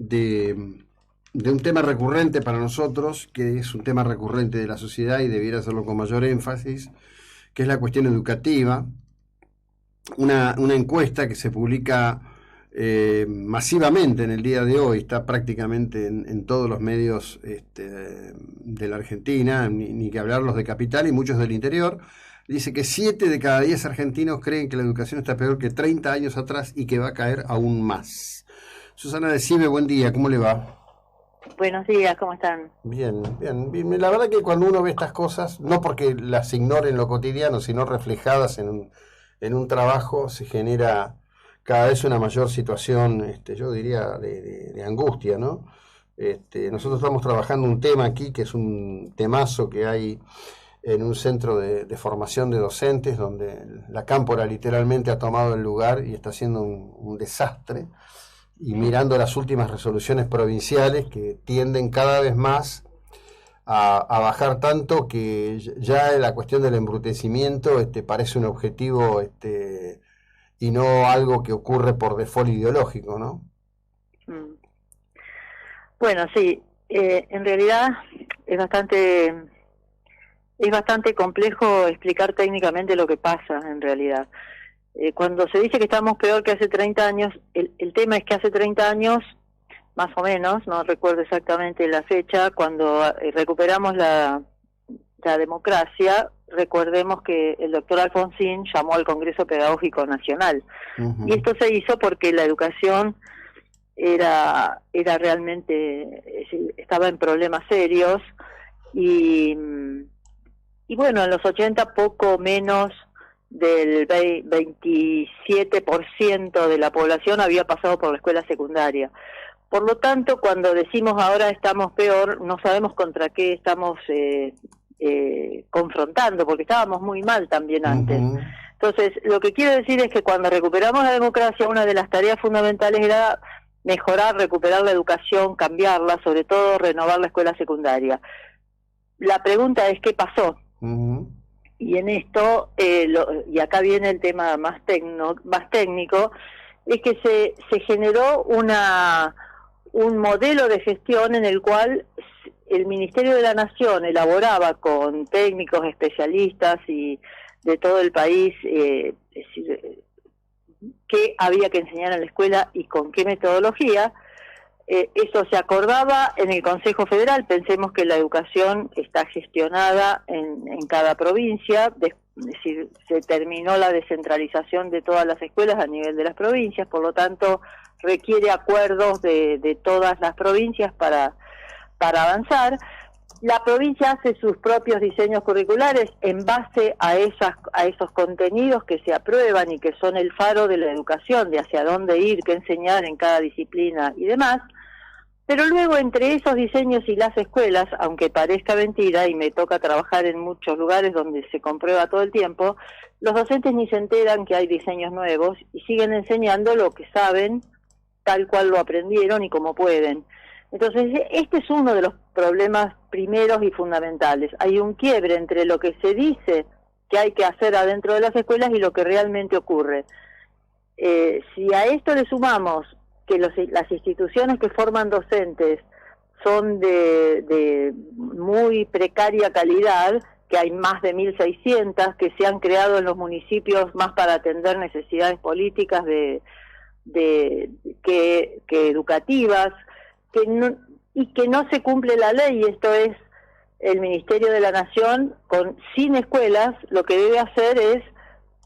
de un tema recurrente para nosotros, que es un tema recurrente de la sociedad y debiera hacerlo con mayor énfasis, que es la cuestión educativa. Una encuesta que se publica masivamente en el día de hoy, está prácticamente en todos los medios de la Argentina, ni que hablar los de capital y muchos del interior. Dice que 7 de cada 10 argentinos creen que la educación está peor que 30 años atrás y que va a caer aún más. Susana Decibe, buen día, ¿cómo le va? Buenos días, ¿cómo están? Bien, bien, bien. La verdad que cuando uno ve estas cosas, no porque las ignore en lo cotidiano, sino reflejadas en un trabajo, se genera cada vez una mayor situación, yo diría, de angustia, ¿no? Nosotros estamos trabajando un tema aquí, que es un temazo que hay en un centro de formación de docentes, donde la cámpora literalmente ha tomado el lugar y está haciendo un desastre, y mirando las últimas resoluciones provinciales que tienden cada vez más a bajar tanto que ya la cuestión del embrutecimiento parece un objetivo y no algo que ocurre por default ideológico, ¿no? Bueno, sí, en realidad es bastante complejo explicar técnicamente lo que pasa en realidad. Cuando se dice que estamos peor que hace 30 años, el tema es que hace 30 años, más o menos, no recuerdo exactamente la fecha, cuando recuperamos la democracia, recordemos que el doctor Alfonsín llamó al Congreso Pedagógico Nacional. Uh-huh. Y esto se hizo porque la educación era realmente, estaba en problemas serios, y bueno, en los 80 poco menos del 27% de la población había pasado por la escuela secundaria. Por lo tanto, cuando decimos ahora estamos peor, no sabemos contra qué estamos confrontando, porque estábamos muy mal también antes. Uh-huh. Entonces, lo que quiero decir es que cuando recuperamos la democracia, una de las tareas fundamentales era mejorar, recuperar la educación, cambiarla, sobre todo renovar la escuela secundaria. La pregunta es, ¿qué pasó? Uh-huh. Y en esto, y acá viene el tema más técnico, es que se generó un modelo de gestión en el cual el Ministerio de la Nación elaboraba con técnicos, especialistas y de todo el país qué había que enseñar en la escuela y con qué metodología. Eso se acordaba en el Consejo Federal. Pensemos que la educación está gestionada en cada provincia, es decir, se terminó la descentralización de todas las escuelas a nivel de las provincias, por lo tanto requiere acuerdos de todas las provincias para avanzar. La provincia hace sus propios diseños curriculares en base a esos contenidos que se aprueban y que son el faro de la educación, de hacia dónde ir, qué enseñar en cada disciplina y demás. Pero luego entre esos diseños y las escuelas, aunque parezca mentira, y me toca trabajar en muchos lugares donde se comprueba todo el tiempo, los docentes ni se enteran que hay diseños nuevos y siguen enseñando lo que saben, tal cual lo aprendieron y como pueden. Entonces, este es uno de los problemas primeros y fundamentales. Hay un quiebre entre lo que se dice que hay que hacer adentro de las escuelas y lo que realmente ocurre. Si a esto le sumamos que las instituciones que forman docentes son de muy precaria calidad, que hay más de 1.600 que se han creado en los municipios más para atender necesidades políticas que educativas, y que no se cumple la ley. Esto es, el Ministerio de la Nación sin escuelas lo que debe hacer es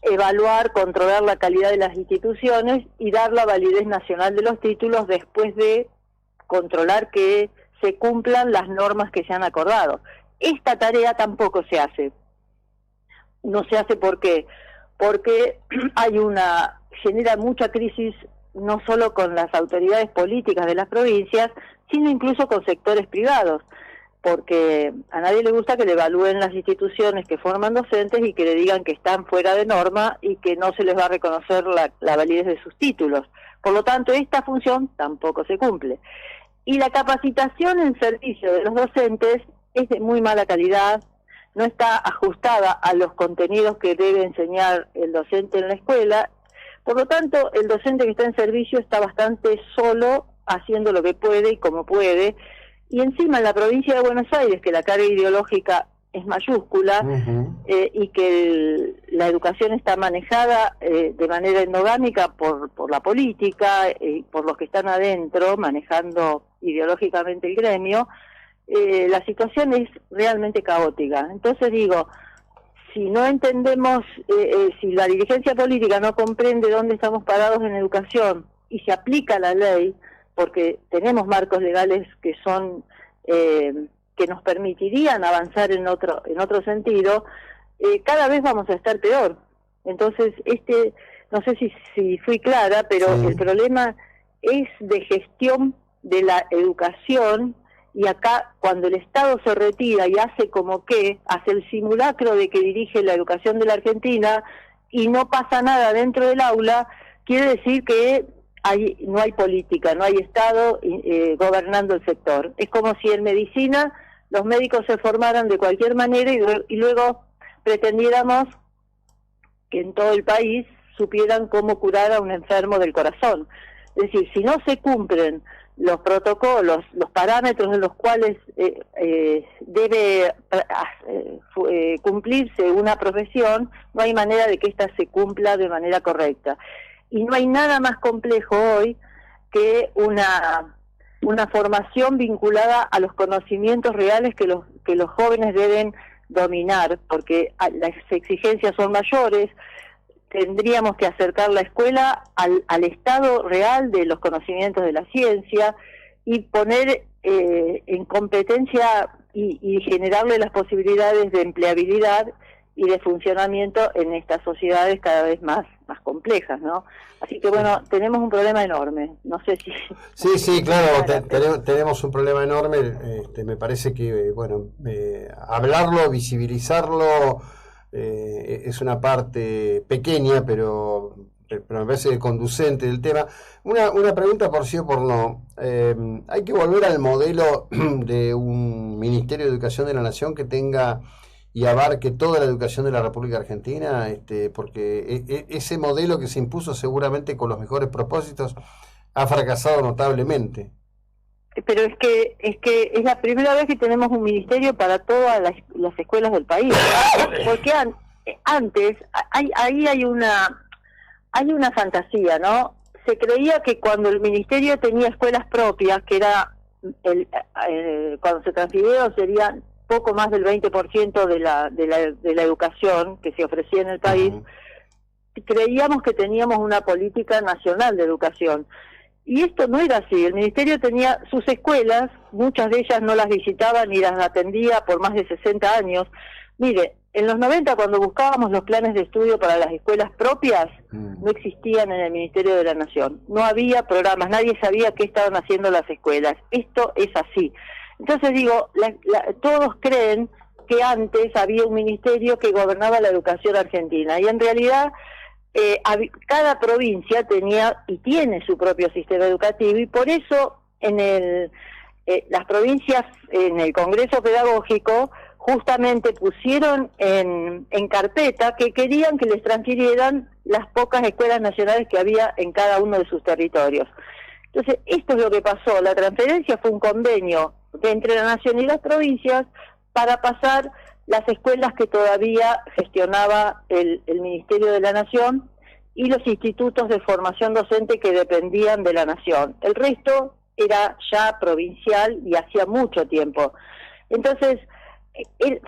evaluar, controlar la calidad de las instituciones y dar la validez nacional de los títulos después de controlar que se cumplan las normas que se han acordado. Esta tarea tampoco se hace. No se hace ¿por qué? Porque genera mucha crisis no solo con las autoridades políticas de las provincias, sino incluso con sectores privados, porque a nadie le gusta que le evalúen las instituciones que forman docentes y que le digan que están fuera de norma y que no se les va a reconocer la validez de sus títulos. Por lo tanto, esta función tampoco se cumple. Y la capacitación en servicio de los docentes es de muy mala calidad, no está ajustada a los contenidos que debe enseñar el docente en la escuela. Por lo tanto, el docente que está en servicio está bastante solo haciendo lo que puede y como puede, y encima en la provincia de Buenos Aires, que la carga ideológica es mayúscula, y que la educación está manejada de manera endogámica por la política, por los que están adentro manejando ideológicamente el gremio, la situación es realmente caótica. Entonces digo, si no entendemos, si la dirigencia política no comprende dónde estamos parados en educación y se aplica la ley, porque tenemos marcos legales que son que nos permitirían avanzar en otro sentido, cada vez vamos a estar peor. Entonces, no sé si fui clara, pero sí, el problema es de gestión de la educación, y acá cuando el Estado se retira y hace hace el simulacro de que dirige la educación de la Argentina y no pasa nada dentro del aula, quiere decir que no hay política, no hay Estado gobernando el sector. Es como si en medicina los médicos se formaran de cualquier manera y luego pretendiéramos que en todo el país supieran cómo curar a un enfermo del corazón. Es decir, si no se cumplen los protocolos, los parámetros en los cuales debe cumplirse una profesión, no hay manera de que ésta se cumpla de manera correcta. Y no hay nada más complejo hoy que una formación vinculada a los conocimientos reales que los jóvenes deben dominar, porque las exigencias son mayores. Tendríamos que acercar la escuela al estado real de los conocimientos de la ciencia y poner en competencia y generarle las posibilidades de empleabilidad y de funcionamiento en estas sociedades cada vez más complejas, ¿no? Así que bueno, tenemos un problema enorme. No sé si... Sí, claro, tenemos un problema enorme. Me parece que, bueno, hablarlo, visibilizarlo, es una parte pequeña, pero me parece conducente del tema. Una pregunta por sí o por no. ¿Hay que volver al modelo de un Ministerio de Educación de la Nación que tenga y abarque toda la educación de la República Argentina? Porque ese modelo que se impuso seguramente con los mejores propósitos ha fracasado notablemente. Pero es que es la primera vez que tenemos un ministerio para todas las escuelas del país, porque antes ahí hay una fantasía, ¿no? Se creía que cuando el ministerio tenía escuelas propias, que era cuando se transfirieron serían poco más del 20% de la educación que se ofrecía en el país, creíamos que teníamos una política nacional de educación. Y esto no era así. El ministerio tenía sus escuelas, muchas de ellas no las visitaba ni las atendía por más de 60 años. Mire, en los 90 cuando buscábamos los planes de estudio para las escuelas propias, no existían en el Ministerio de la Nación. No había programas, nadie sabía qué estaban haciendo las escuelas. Esto es así. Entonces digo, todos creen que antes había un ministerio que gobernaba la educación argentina, y en realidad cada provincia tenía y tiene su propio sistema educativo, y por eso las provincias en el Congreso Pedagógico justamente pusieron en carpeta que querían que les transfirieran las pocas escuelas nacionales que había en cada uno de sus territorios. Entonces, esto es lo que pasó. La transferencia fue un convenio entre la Nación y las provincias para pasar las escuelas que todavía gestionaba el Ministerio de la Nación y los institutos de formación docente que dependían de la Nación. El resto era ya provincial y hacía mucho tiempo. Entonces,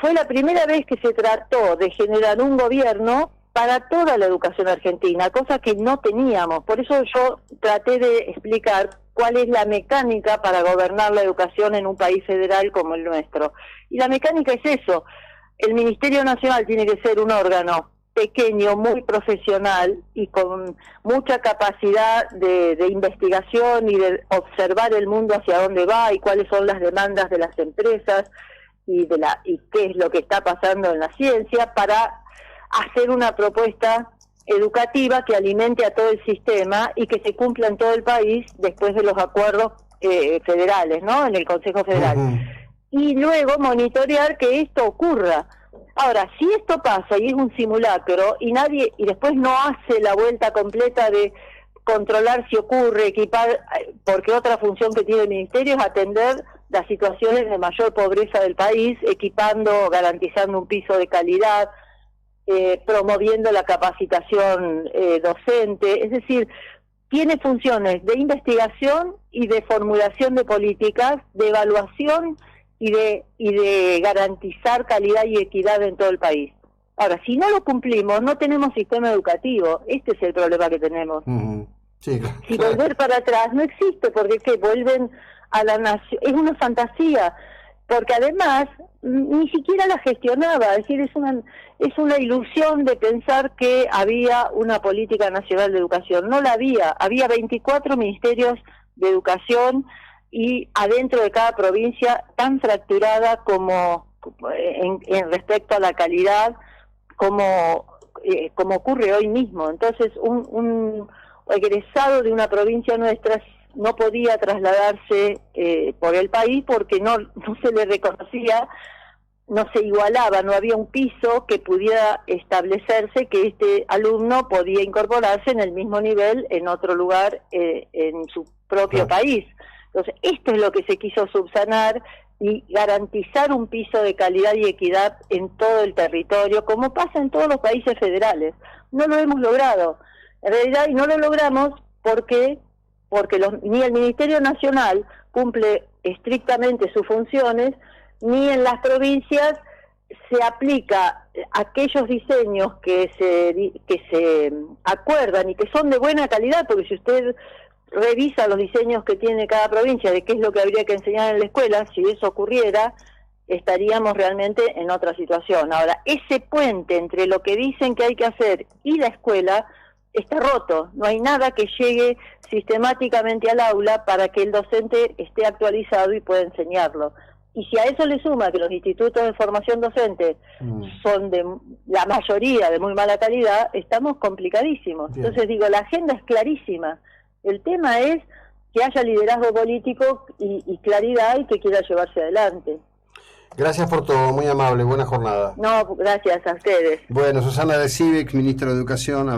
fue la primera vez que se trató de generar un gobierno para toda la educación argentina, cosa que no teníamos. Por eso yo traté de explicar cuál es la mecánica para gobernar la educación en un país federal como el nuestro. Y la mecánica es eso. El Ministerio Nacional tiene que ser un órgano pequeño, muy profesional y con mucha capacidad de investigación y de observar el mundo hacia dónde va y cuáles son las demandas de las empresas y qué es lo que está pasando en la ciencia, para hacer una propuesta educativa que alimente a todo el sistema y que se cumpla en todo el país después de los acuerdos federales, ¿no? En el Consejo Federal. Y luego monitorear que esto ocurra. Ahora, si esto pasa y es un simulacro y después no hace la vuelta completa de controlar si ocurre, equipar, porque otra función que tiene el Ministerio es atender las situaciones de mayor pobreza del país, equipando, garantizando un piso de calidad, promoviendo la capacitación docente, es decir, tiene funciones de investigación y de formulación de políticas, de evaluación y de garantizar calidad y equidad en todo el país. Ahora, si no lo cumplimos, no tenemos sistema educativo. Este es el problema que tenemos. Sí, si volver para atrás no existe, porque ¿qué? Vuelven a la nación. Es una fantasía, porque además ni siquiera la gestionaba. Es decir, es una ilusión de pensar que había una política nacional de educación. No la había. Había 24 ministerios de educación y adentro de cada provincia tan fracturada como en respecto a la calidad, como ocurre hoy mismo. Entonces, un egresado de una provincia nuestra no podía trasladarse por el país porque no se le reconocía, no se igualaba, no había un piso que pudiera establecerse que este alumno podía incorporarse en el mismo nivel en otro lugar en su propio país. Entonces, esto es lo que se quiso subsanar y garantizar un piso de calidad y equidad en todo el territorio, como pasa en todos los países federales. No lo hemos logrado, en realidad, y no lo logramos porque ni el Ministerio Nacional cumple estrictamente sus funciones, ni en las provincias se aplica aquellos diseños que se acuerdan y que son de buena calidad, porque si usted revisa los diseños que tiene cada provincia de qué es lo que habría que enseñar en la escuela, si eso ocurriera, estaríamos realmente en otra situación. Ahora, ese puente entre lo que dicen que hay que hacer y la escuela está roto. No hay nada que llegue sistemáticamente al aula para que el docente esté actualizado y pueda enseñarlo. Y si a eso le suma que los institutos de formación docente son de la mayoría de muy mala calidad, estamos complicadísimos. Bien. Entonces digo, la agenda es clarísima. El tema es que haya liderazgo político y claridad y que quiera llevarse adelante. Gracias por todo, muy amable, buena jornada. No, gracias a ustedes. Bueno, Susana de Civic, ministra de Educación.